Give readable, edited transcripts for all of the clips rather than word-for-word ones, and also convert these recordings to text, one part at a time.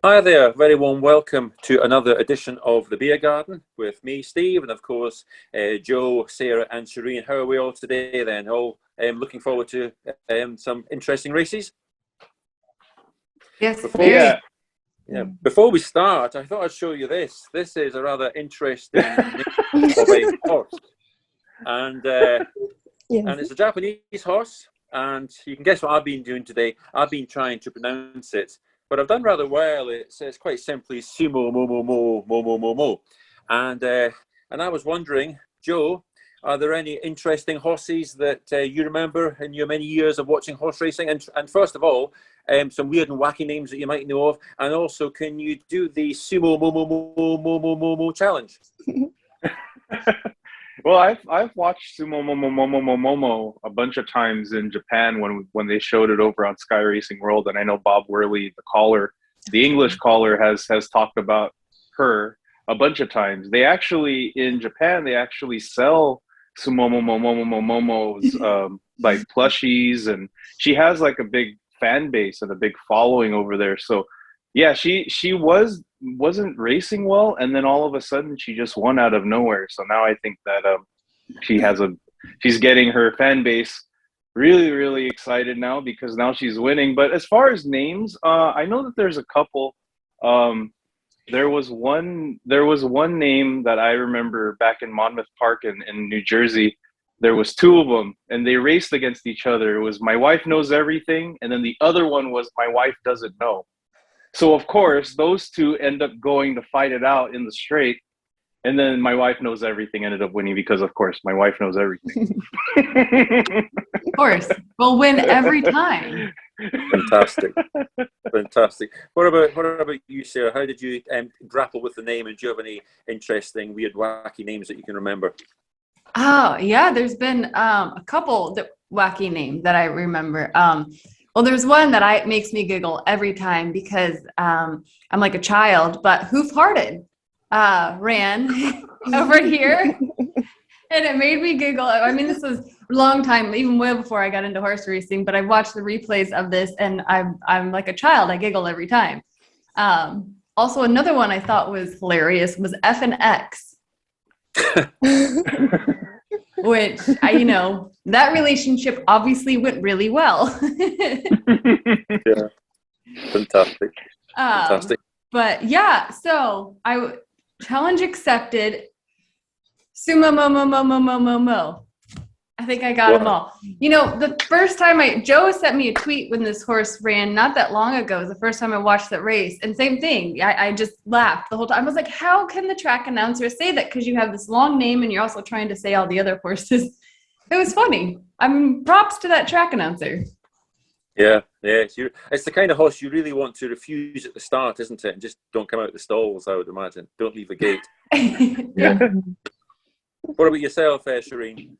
Hi there, very warm welcome to another edition of the Beer Garden with me, Steve, and of course, Joe, Sarah, and Charene. How are we all today then? All looking forward to some interesting races? Yes, Before we start, I thought I'd show you this. This is a rather interesting name of a horse. And it's a Japanese horse. And you can guess what I've been doing today. I've been trying to pronounce it. But I've done rather well. It says quite simply sumo momo mo momo momo. And I was wondering, Joe, are there any interesting horses that you remember in your many years of watching horse racing? And first of all, some weird and wacky names that you might know of. And also, can you do the sumo momo momo momo momo challenge? Well, I've watched Sumo Momo Momo Momo Momo a bunch of times in Japan when they showed it over on Sky Racing World, and I know Bob Worley, the English caller, has talked about her a bunch of times. They actually in Japan sell Sumo Momo Momo Momo Momo's like plushies, and she has like a big fan base and a big following over there. So yeah, she wasn't racing well, and then all of a sudden she just won out of nowhere. So now I think that she's getting her fan base really, really excited now because now she's winning. But as far as names, I know that there's a couple. There was one name that I remember back in Monmouth Park in New Jersey. There was two of them, and they raced against each other. It was My Wife Knows Everything, and then the other one was My Wife Doesn't Know. So, of course, those two end up going to fight it out in the straight. And then My Wife Knows Everything ended up winning because, of course, My Wife knows everything. Of course. We'll win every time. Fantastic. Fantastic. What about you, Sarah? How did you grapple with the name? And do you have any interesting, weird, wacky names that you can remember? Oh, yeah. There's been a couple wacky names that I remember. Well, there's one that makes me giggle every time because I'm like a child, but Hoof-Hearted ran over here, and it made me giggle. I mean, this was a long time, even way before I got into horse racing, but I watched the replays of this, and I'm like a child. I giggle every time. Also, another one I thought was hilarious was F and X. Which that relationship obviously went really well. Yeah, fantastic. Fantastic. But yeah, so challenge accepted. Sumo momo momo momo mo. I think I got them all. The first time Joe sent me a tweet when this horse ran not that long ago. It was the first time I watched that race. And same thing. I just laughed the whole time. I was like, how can the track announcer say that? Because you have this long name and you're also trying to say all the other horses. It was funny. Props to that track announcer. Yeah. It's the kind of horse you really want to refuse at the start, isn't it? And just don't come out the stalls, I would imagine. Don't leave the gate. Yeah. What about yourself, Charene?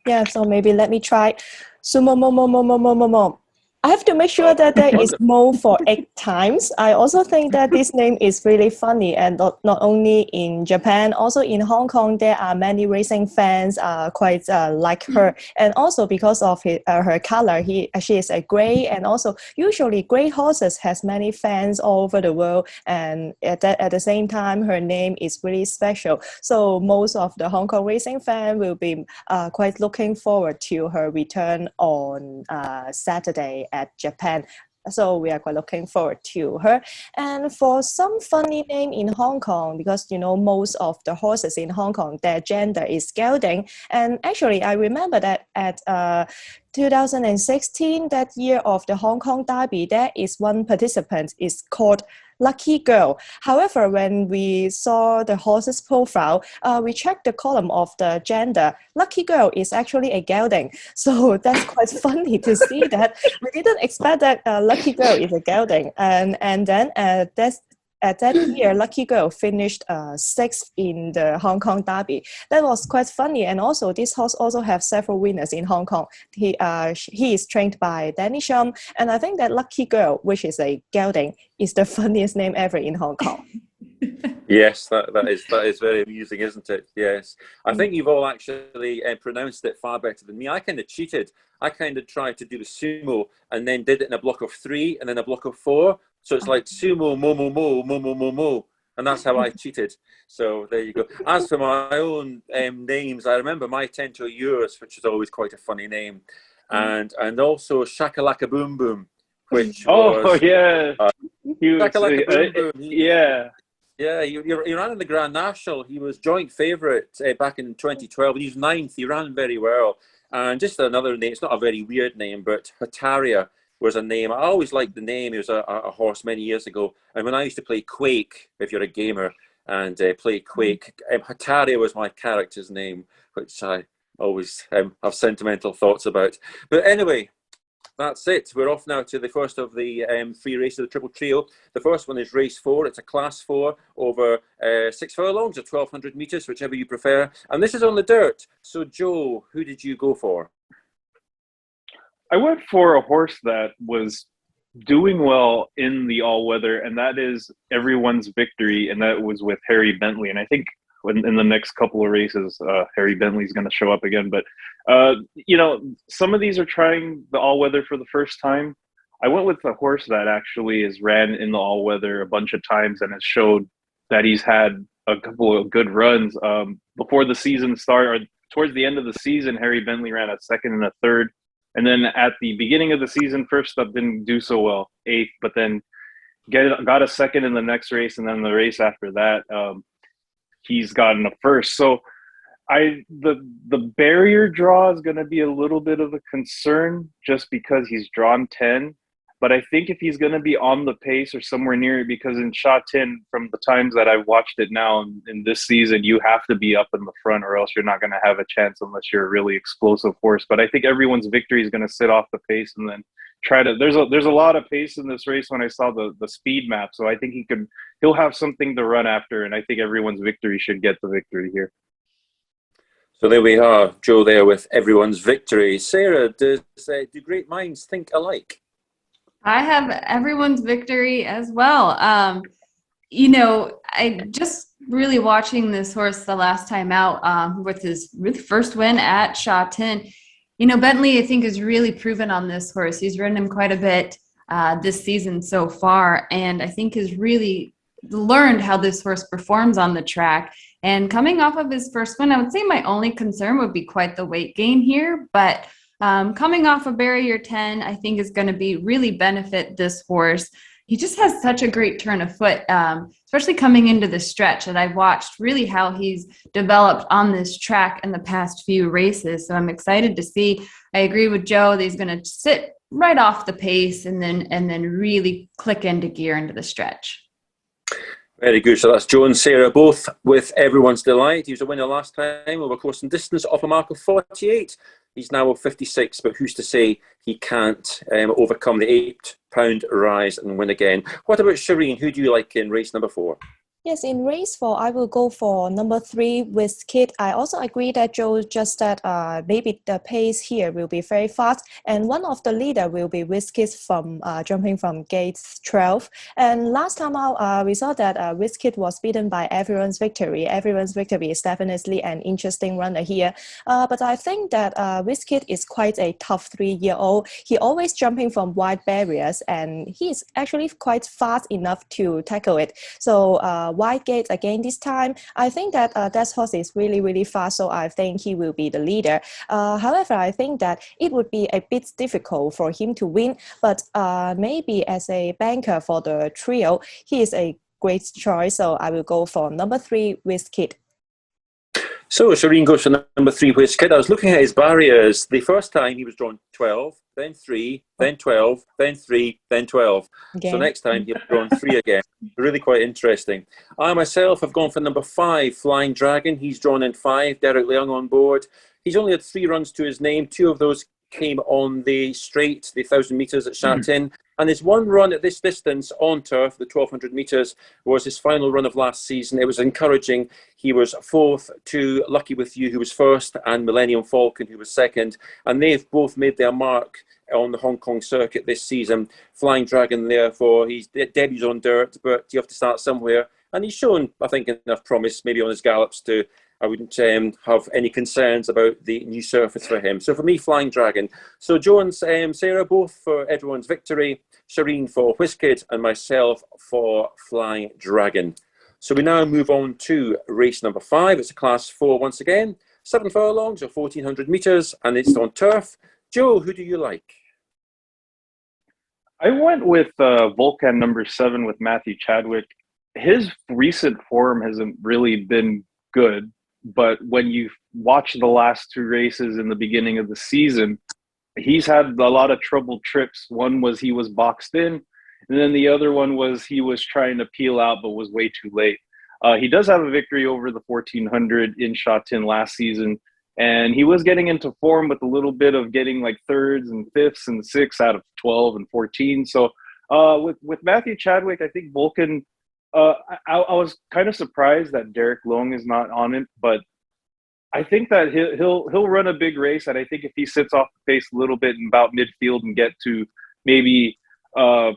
Yeah, so maybe let me try sumo mo mo mo mo mo mo mo. I have to make sure that there is mo for 8 times. I also think that this name is really funny, and not only in Japan, also in Hong Kong, there are many racing fans quite like her, and also because of her color, she is a gray, and also usually gray horses has many fans all over the world, and at the same time, her name is really special. So most of the Hong Kong racing fan will be quite looking forward to her return on Saturday at Japan. So we are quite looking forward to her. And for some funny name in Hong Kong, because most of the horses in Hong Kong, their gender is gelding. And actually, I remember that at 2016, that year of the Hong Kong Derby, there is one participant is called Lucky Girl. However, when we saw the horse's profile, we checked the column of the gender. Lucky Girl is actually a gelding. So that's quite funny to see that. We didn't expect that Lucky Girl is a gelding. And then at that year, Lucky Girl finished 6th in the Hong Kong Derby. That was quite funny. And also, this horse also has several winners in Hong Kong. He is trained by Danny Shum. And I think that Lucky Girl, which is a gelding, is the funniest name ever in Hong Kong. Yes, that is very amusing, isn't it? Yes. I think you've all actually pronounced it far better than me. I kind of cheated. I kind of tried to do the sumo and then did it in a block of 3 and then a block of 4 So it's like sumo, momo, mo, momo, momo. And that's how I cheated. So there you go. As for my own names, I remember my 10 to yours, which is always quite a funny name. And also Shakalaka Boom Boom, which was... yeah. Shakalaka Boom Boom. Yeah. Yeah, he ran in the Grand National. He was joint favourite back in 2012. He was 9th. He ran very well. And just another name, it's not a very weird name, but Hataria was a name. I always liked the name. He was a horse many years ago. And when I used to play Quake, if you're a gamer, and play Quake, Hataria was my character's name, which I always have sentimental thoughts about. But anyway, that's it. We're off now to the first of the 3 races of the Triple Trio. The first one is race 4. It's a class 4 over 6 furlongs or 1,200 metres, whichever you prefer. And this is on the dirt. So, Joe, who did you go for? I went for a horse that was doing well in the all-weather, and that is Everyone's Victory, and that was with Harry Bentley. And I think in the next couple of races, Harry Bentley's going to show up again. But, you know, some of these are trying the all-weather for the first time. I went with a horse that actually has ran in the all-weather a bunch of times and has showed that he's had a couple of good runs. Before the season started, or towards the end of the season, Harry Bentley ran a 2nd and a 3rd. And then at the beginning of the season, first up didn't do so well, 8th, but then got a 2nd in the next race, and then the race after that, he's gotten a 1st. So the barrier draw is going to be a little bit of a concern just because he's drawn 10. But I think if he's going to be on the pace or somewhere near it, because in Sha Tin, from the times that I've watched it now in this season, you have to be up in the front or else you're not going to have a chance unless you're a really explosive horse. But I think Everyone's Victory is going to sit off the pace and then try to... There's a lot of pace in this race when I saw the speed map. So I think he'll have something to run after, and I think Everyone's Victory should get the victory here. So there we are, Joe there with Everyone's Victory. Sarah, do great minds think alike? I have Everyone's Victory as well. You know, I just really watching this horse the last time out with his first win at Sha Tin. You know, Bentley, I think, has really proven on this horse. He's ridden him quite a bit this season so far, and I think has really learned how this horse performs on the track. And coming off of his first win, I would say my only concern would be quite the weight gain here, but coming off of barrier 10, I think is going to really benefit this horse. He just has such a great turn of foot, especially coming into the stretch. And I've watched really how he's developed on this track in the past few races. So I'm excited to see. I agree with Joe that he's going to sit right off the pace and then really click into gear into the stretch. Very good. So that's Joe and Sarah, both with Everyone's Delight. He was a winner last time over course and distance off a mark of 48. He's now of 56, but who's to say he can't overcome the £8 rise and win again? What about Charene? Who do you like in race number 4? Yes, in race 4, I will go for number 3, WizKid. I also agree that Joe just said maybe the pace here will be very fast. And one of the leader will be WizKid from jumping from gate 12. And last time out, we saw that WizKid was beaten by Everyone's Victory. Everyone's Victory is definitely an interesting runner here. But I think that WizKid is quite a tough 3-year-old. He always jumping from wide barriers, and he's actually quite fast enough to tackle it. So wide gate again this time. I think that that horse is really, really fast, so I think he will be the leader. However, I think that it would be a bit difficult for him to win, but maybe as a banker for the trio, he is a great choice, so I will go for number 3, WizKid. So Charene goes for number 3, WizKid. I was looking at his barriers. The first time he was drawn 12, then 3, then 12, then 3, then 12. Again. So next time he'll drawn 3 again. Really quite interesting. I myself have gone for number 5, Flying Dragon. He's drawn in 5, Derek Leung on board. He's only had 3 runs to his name. 2 of those came on the straight, the 1,000 metres at Sha Tin. And his one run at this distance on turf, the 1,200 metres, was his final run of last season. It was encouraging. He was 4th to Lucky With You, who was 1st, and Millennium Falcon, who was 2nd. And they've both made their mark on the Hong Kong circuit this season. Flying Dragon, therefore, he's debuts on dirt, but you have to start somewhere. And he's shown, I think, enough promise, maybe on his gallops, to I wouldn't have any concerns about the new surface for him. So for me, Flying Dragon. So Joe and Sarah, both for Everyone's Victory, Charene for Whiskid, and myself for Flying Dragon. So we now move on to race number 5. It's a class 4 once again, 7 furlongs or 1,400 meters, and it's on turf. Joe, who do you like? I went with Vulcan number 7 with Matthew Chadwick. His recent form hasn't really been good, but when you watch the last 2 races in the beginning of the season, he's had a lot of troubled trips. One was he was boxed in, and then the other one was he was trying to peel out but was way too late. He does have a victory over the 1,400 in Sha Tin last season, and he was getting into form with a little bit of getting like 3rds and 5ths and 6th out of 12 and 14. So with Matthew Chadwick, I think Vulcan, I was kind of surprised that Derek Long is not on it, but I think that he'll run a big race, and I think if he sits off the pace a little bit in about midfield and get to maybe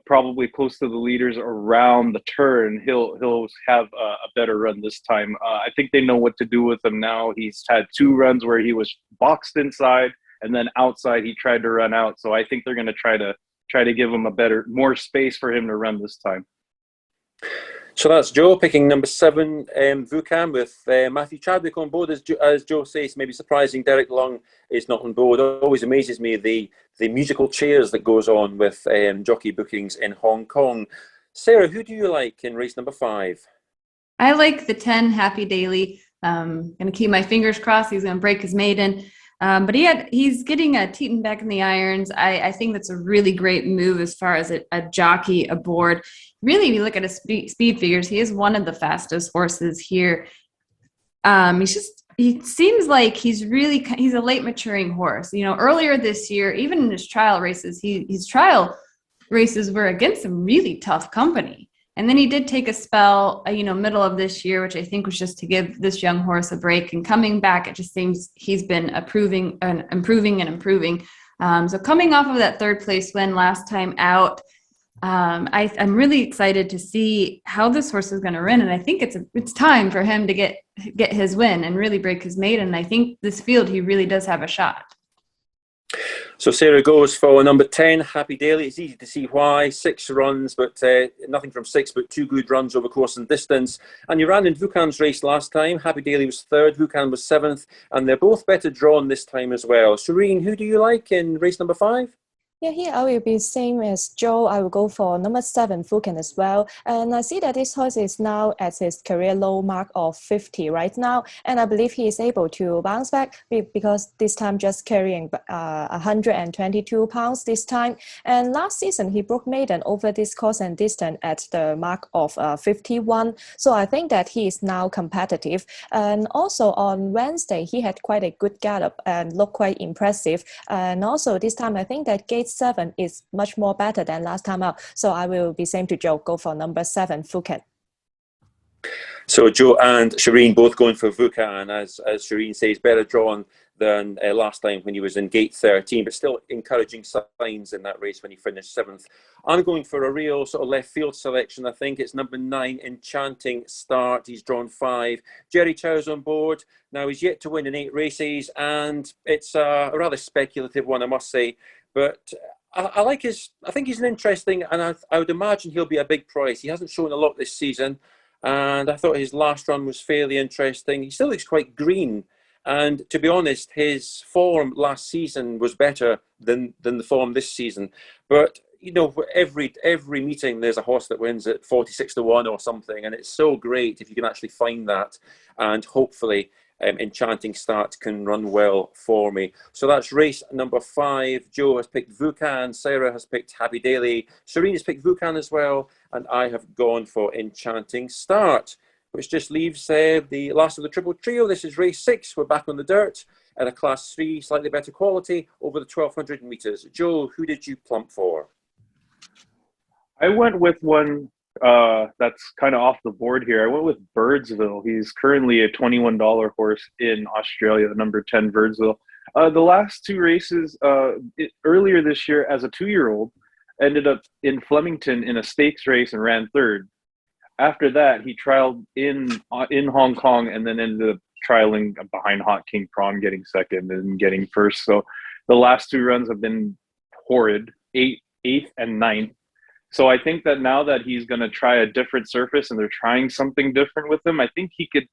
probably close to the leaders around the turn, he'll have a better run this time. I think they know what to do with him now. He's had 2 runs where he was boxed inside, and then outside he tried to run out. So I think they're going to try to give him more space for him to run this time. So that's Joe picking number 7, Vukan, with Matthew Chadwick on board. As Joe says, maybe surprising Derek Long is not on board. It always amazes me the musical chairs that goes on with jockey bookings in Hong Kong. Sarah, who do you like in race number 5? I like the 10, Happy Daily. Going to keep my fingers crossed. He's going to break his maiden. But he's getting Teton back in the irons. I think that's a really great move as far as a jockey aboard. Really, if you look at his speed figures, he is one of the fastest horses here. He seems like he's a late maturing horse. You know, earlier this year, even in his trial races, his trial races were against some really tough company. And then he did take a spell, middle of this year, which I think was just to give this young horse a break. And coming back, it just seems he's been improving. So coming off of that 3rd place win last time out, I'm really excited to see how this horse is going to run. And I think it's time for him to get his win and really break his maiden. And I think this field, he really does have a shot. So Sarah goes for number 10, Happy Daily. It's easy to see why. 6 runs, but nothing from 6, but 2 good runs over course and distance. And you ran in Vukan's race last time. Happy Daily was 3rd, Vukan was 7th, and they're both better drawn this time as well. Charene, who do you like in race number 5? Yeah, here I will be same as Joe. I will go for number 7, Vulcan as well. And I see that this horse is now at his career low mark of 50 right now. And I believe he is able to bounce back because this time just carrying 122 pounds this time. And last season, he broke maiden over this course and distance at the mark of 51. So I think that he is now competitive. And also on Wednesday, he had quite a good gallop and looked quite impressive. And also this time, I think that gate 7 is much more better than last time out. So I will be same to Joe, go for number 7, Vulcan. So Joe and Charene both going for Vukan, as Charene says, better drawn than last time when he was in gate 13, but still encouraging signs in that race when he finished 7th. I'm going for a real sort of left field selection. I think it's number 9, Enchanting Start. He's drawn 5. Jerry Chow's on board. Now he's yet to win in 8 races, and it's a rather speculative one, I must say. But I like I think he's an interesting, and I would imagine he'll be a big price. He hasn't shown a lot this season, and I thought his last run was fairly interesting. He still looks quite green, and to be honest, his form last season was better than the form this season. But every meeting there's a horse that wins at 46 to 1 or something, and it's so great if you can actually find that, and hopefully Enchanting Start can run well for me. So that's race number 5. Joe has picked Vukan, Sarah has picked Happy Daily, Charene has picked Vukan as well, and I have gone for Enchanting Start, which just leaves the last of the triple trio. This is race 6. We're back on the dirt at a class 3, slightly better quality, over the 1,200 meters. Joe, who did you plump for? I went with one that's kind of off the board here. I went with Birdsville. He's currently a $21 horse in Australia, number 10 Birdsville. The last 2 races earlier this year as a 2-year-old ended up in Flemington in a stakes race and ran 3rd. After that, he trialed in Hong Kong and then ended up trialing behind Hot King Prawn, getting second and getting first. So the last 2 runs have been horrid, 8th and 9th. So I think that now that he's going to try a different surface and they're trying something different with him, I think he could.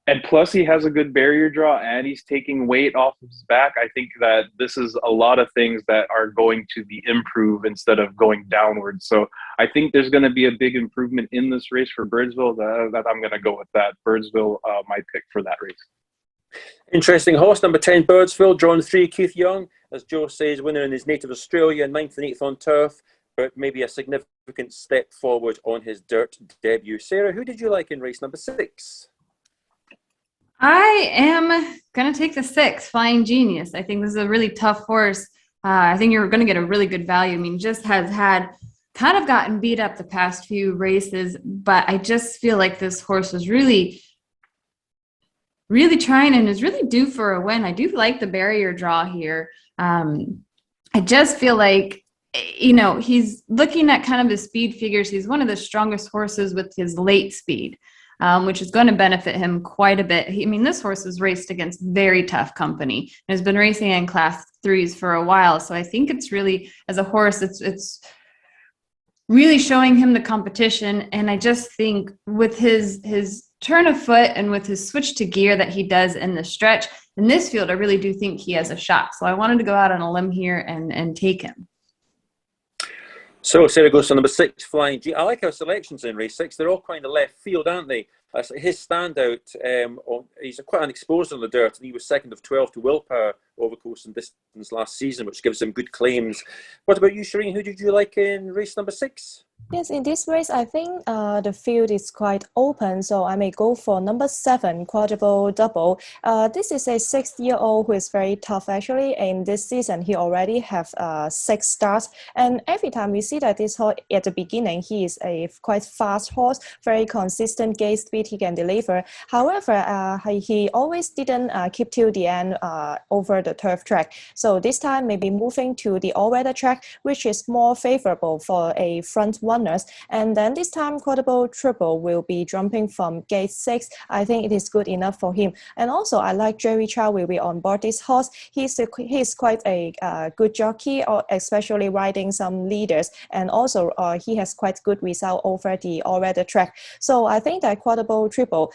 And plus, he has a good barrier draw, and he's taking weight off of his back. I think that this is a lot of things that are going to be improved instead of going downward. So I think there's going to be a big improvement in this race for Birdsville. That I'm going to go with that. Birdsville, my pick for that race. Interesting horse, number 10, Birdsville, drawn 3, Keith Young. As Joe says, winner in his native Australia, 9th and 8th on turf, but maybe a significant step forward on his dirt debut. Sarah, who did you like in race number 6? I am going to take the 6, Flying Genius. I think this is a really tough horse. I think you're going to get a really good value. I mean, just has had kind of gotten beat up the past few races, but I just feel like this horse was really trying and is really due for a win. I do like the barrier draw here. I just feel like, you know, he's looking at kind of his speed figures. He's one of the strongest horses with his late speed. Which is going to benefit him quite a bit. I mean, this horse has raced against very tough company and has been racing in class 3s for a while. So I think it's really, as a horse, it's really showing him the competition. And I just think with his turn of foot and with his switch to gear that he does in the stretch, in this field, I really do think he has a shot. So I wanted to go out on a limb here and take him. So Sarah goes to number 6, Flying G. I like our selections in race 6. They're all kind of left field, aren't they? His standout, he's quite unexposed on the dirt, and he was 2nd of 12 to Willpower over course and distance last season, which gives him good claims. What about you, Charene? Who did you like in race number 6? Yes, in this race, I think the field is quite open, so I may go for number 7, Quadruple Double. This is a 6-year-old who is very tough, actually. In this season, he already have 6 starts, and every time we see that this horse at the beginning, he is a quite fast horse, very consistent gate speed he can deliver. However, he always didn't keep till the end over the turf track. So this time, maybe moving to the all-weather track, which is more favorable for a front runners. And then this time Quadruple Triple will be jumping from gate 6. I think it is good enough for him. And also I like Jerry Chow will be on board this horse. He's quite a good jockey, or especially riding some leaders. And also he has quite good result over the all-weather track. So I think that Quadruple Triple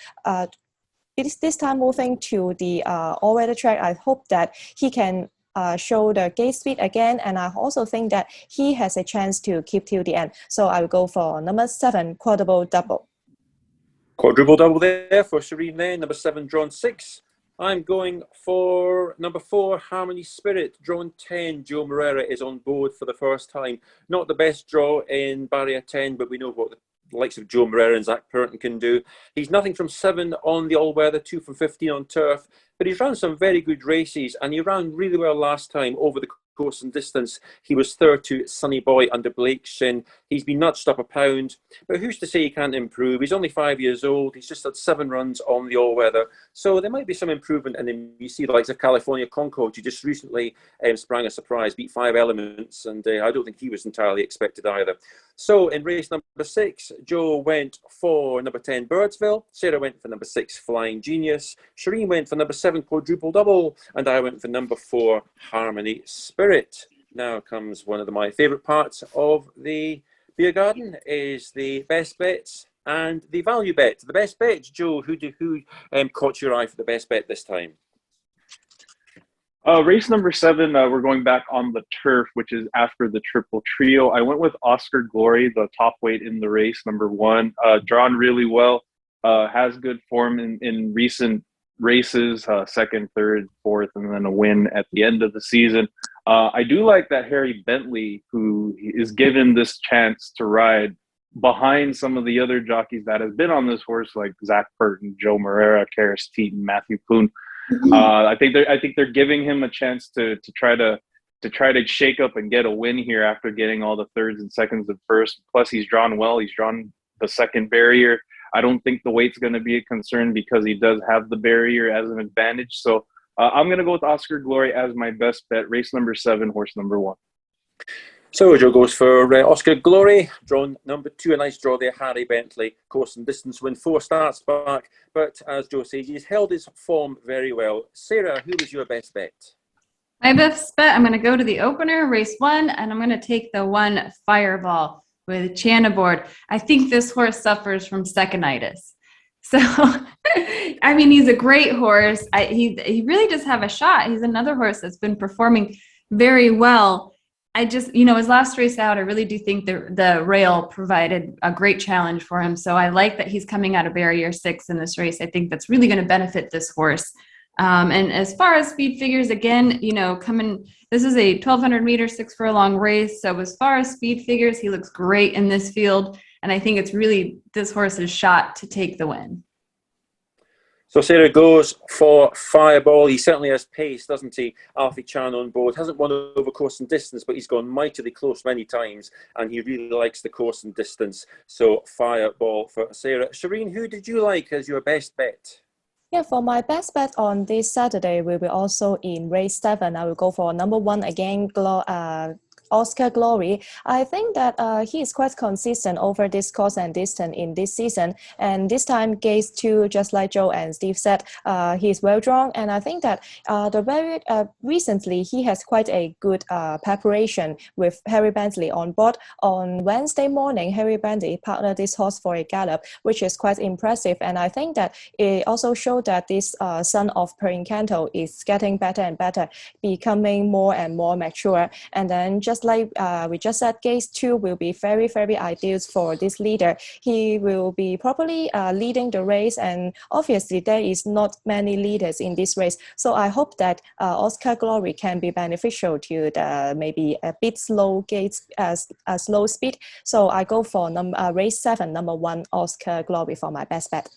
this time moving to the all-weather track, I hope that he can show the gate speed again, and I also think that he has a chance to keep till the end. So I will go for number 7, Quadruple Double. Quadruple Double there for Charene there. Number 7, drawn 6. I'm going for number 4, Harmony Spirit, drawn 10. Joe Moreira is on board for the first time. Not the best draw in barrier 10, but we know what the likes of Joe Moreira and Zach Purton can do. He's nothing from 7 on the all-weather, 2 from 15 on turf, but he's run some very good races, and he ran really well last time over the course and distance. He was 3rd to Sunny Boy under Blake Shin. He's been nudged up a pound, but who's to say he can't improve? He's only 5 years old. He's just had 7 runs on the all-weather, so there might be some improvement. And then you see the likes of California Concord, who just recently sprang a surprise, beat 5 Elements, and I don't think he was entirely expected either. So in race number 6, Joe went for number 10, Birdsville. Sarah went for number 6, Flying Genius. Charene went for number 7, Quadruple Double. And I went for number 4, Harmony Spirit. Now comes one of my favourite parts of the beer garden, is the best bets and the value bet. The best bet, Joe, who caught your eye for the best bet this time? Race number 7, we're going back on the turf, which is after the triple trio. I went with Oscar Glory, the top weight in the race, number 1. Drawn really well, has good form in recent races, 2nd, 3rd, 4th, and then a win at the end of the season. I do like that Harry Bentley, who is given this chance to ride behind some of the other jockeys that has been on this horse, like Zach Purton, Joe Moreira, Karis Teeton, Matthew Poon. I think they're giving him a chance to try to shake up and get a win here after getting all the 3rds and 2nds and 1st. Plus, he's drawn well. He's drawn the 2nd barrier. I don't think the weight's going to be a concern because he does have the barrier as an advantage. So I'm going to go with Oscar Glory as my best bet. Race number 7, horse number 1. So Joe goes for Oscar Glory, drawn number 2, a nice draw there. Harry Bentley, course and distance win, 4 starts back, but as Joe says, he's held his form very well. Sarah, who was your best bet? My best bet, I'm going to go to the opener, race 1, and I'm going to take the 1 Fireball with Chan aboard. I think this horse suffers from second-itis. So, I mean, he's a great horse. He really does have a shot. He's another horse that's been performing very well. I just, his last race out, I really do think the rail provided a great challenge for him. So I like that he's coming out of barrier 6 in this race. I think that's really going to benefit this horse. And as far as speed figures, again, this is a 1,200 meter 6 furlong race. So as far as speed figures, he looks great in this field. And I think it's really this horse's shot to take the win. So Sarah goes for Fireball. He certainly has pace, doesn't he? Alfie Chan on board. Hasn't won over course and distance, but he's gone mightily close many times, and he really likes the course and distance. So Fireball for Sarah. Charene, who did you like as your best bet? Yeah, for my best bet on this Saturday, we will also in race 7. I will go for number 1 again, Oscar Glory. I think that he is quite consistent over this course and distance in this season. And this time, Gates 2, just like Joe and Steve said, he is well drawn. And I think that recently he has quite a good preparation with Harry Bentley on board. On Wednesday morning, Harry Bentley partnered this horse for a gallop, which is quite impressive. And I think that it also showed that this son of Per Incanto is getting better and better, becoming more and more mature. And then just like we just said, Gates 2 will be very, very ideal for this leader. He will be probably leading the race, and obviously there is not many leaders in this race. So I hope that Oscar Glory can be beneficial to the maybe a bit slow Gates, slow speed. So I go for race 7, number 1, Oscar Glory for my best bet.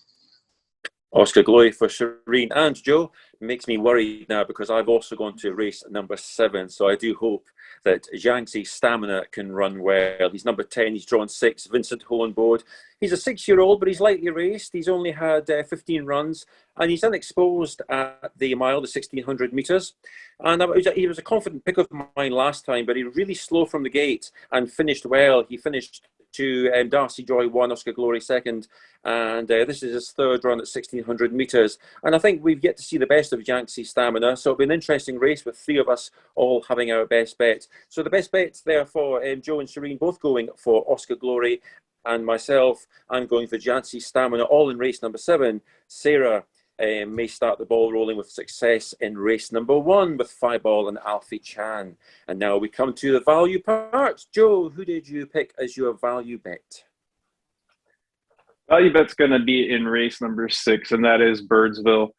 Oscar Glory for Charene. And Joe, makes me worried now because I've also gone to race number 7. So I do hope that Jiangxi's Stamina can run well. He's number 10. He's drawn 6. Vincent Ho on board. He's a 6-year-old, but he's lightly raced. He's only had 15 runs, and he's unexposed at the mile, the 1,600 meters. And he was a confident pick of mine last time, but he was really slow from the gate and finished well. He finished to Darcy Joy 1, Oscar Glory 2nd, and this is his 3rd run at 1,600 meters. And I think we've yet to see the best of Jiangxi Stamina, so it'll be an interesting race with 3 of us all having our best bet. So the best bets there for Joe and Charene, both going for Oscar Glory, and myself, I'm going for Jiangxi Stamina, all in race number 7. Sarah may start the ball rolling with success in race number 1 with Fireball and Alfie Chan. And now we come to the value part. Joe, who did you pick as your value bet? Value bet's going to be in race number 6, and that is Birdsville.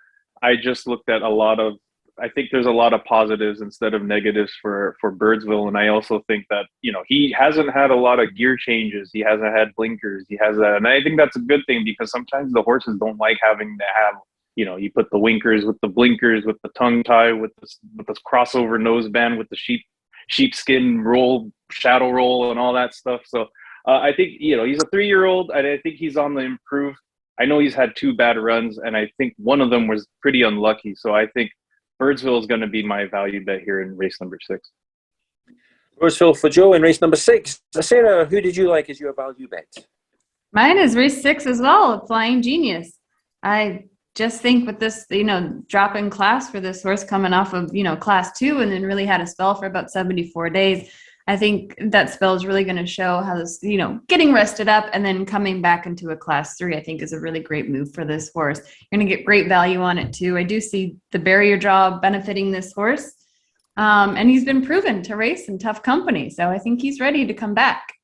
I just looked at I think there's a lot of positives instead of negatives for Birdsville. And I also think that, he hasn't had a lot of gear changes. He hasn't had blinkers. And I think that's a good thing, because sometimes the horses don't like having to have, you put the winkers with the blinkers, with the tongue tie, with this crossover noseband, with the sheepskin roll, shadow roll, and all that stuff. So I think, he's a 3-year-old, and I think he's on the improve. I know he's had 2 bad runs, and I think one of them was pretty unlucky. So I think Birdsville is going to be my value bet here in race number 6. Birdsville for Joe in race number 6. Sarah, who did you like as your value bet? Mine is race 6 as well, Flying Genius. I just think with this, drop in class for this horse coming off of, class 2, and then really had a spell for about 74 days. I think that spell is really going to show how this, getting rested up and then coming back into a class 3, I think is a really great move for this horse. You're going to get great value on it too. I do see the barrier draw benefiting this horse. And he's been proven to race in tough company. So I think he's ready to come back.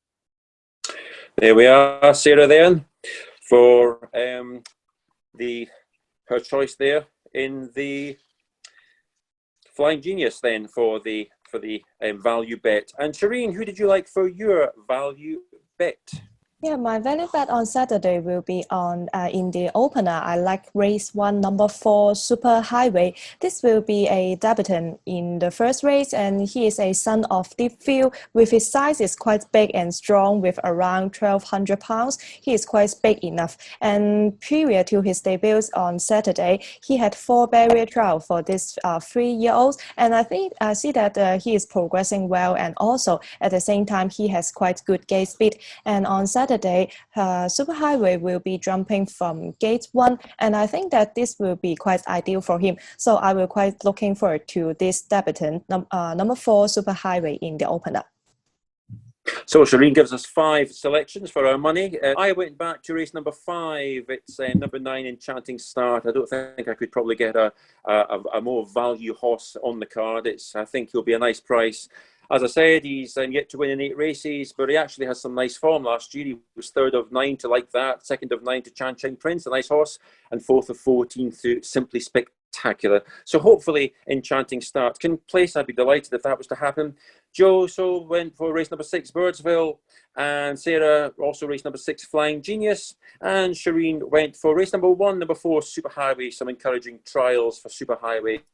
There we are, Sarah, then, for her choice there in the Flying Genius, then, for the value bet. And Charene, who did you like for your value bet? Yeah, my value bet on Saturday will be on in the opener. I like race 1, number 4, Super Highway. This will be a debutant in the first race, and he is a son of Deep Field. With his size is quite big and strong, with around 1,200 pounds. He is quite big enough. And prior to his debut on Saturday, he had 4 barrier trials for this 3-year-old, and I think I see that he is progressing well, and also at the same time he has quite good gate speed. And on Saturday, Super Highway will be jumping from gate 1, and I think that this will be quite ideal for him. So I will quite looking forward to this debutant, number 4 Super Highway in the opener. So Charene gives us 5 selections for our money. I went back to race number 5. It's number 9, Enchanting Start. I don't think I could probably get a more value horse on the card. I think he'll be a nice price. As I said, he's yet to win in 8 races, but he actually has some nice form. Last year, he was 3rd of 9 to Like That, 2nd of 9 to Chan Ching Prince, a nice horse, and 4th of 14 to Simply Spectacular. So hopefully, Enchanting Start can place. I'd be delighted if that was to happen. Joe so went for race number 6, Birdsville, and Sara also race number 6, Flying Genius, and Charene went for race number 1, number 4, Super Highway. Some encouraging trials for Super Highway,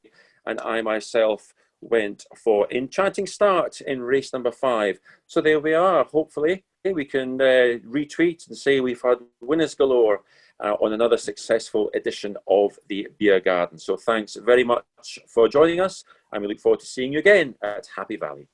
and I myself went for Enchanting Start in race number 5. So there we are. Hopefully we can retweet and say we've had winners galore on another successful edition of the Beer Garden. So thanks very much for joining us, and we look forward to seeing you again at Happy Valley.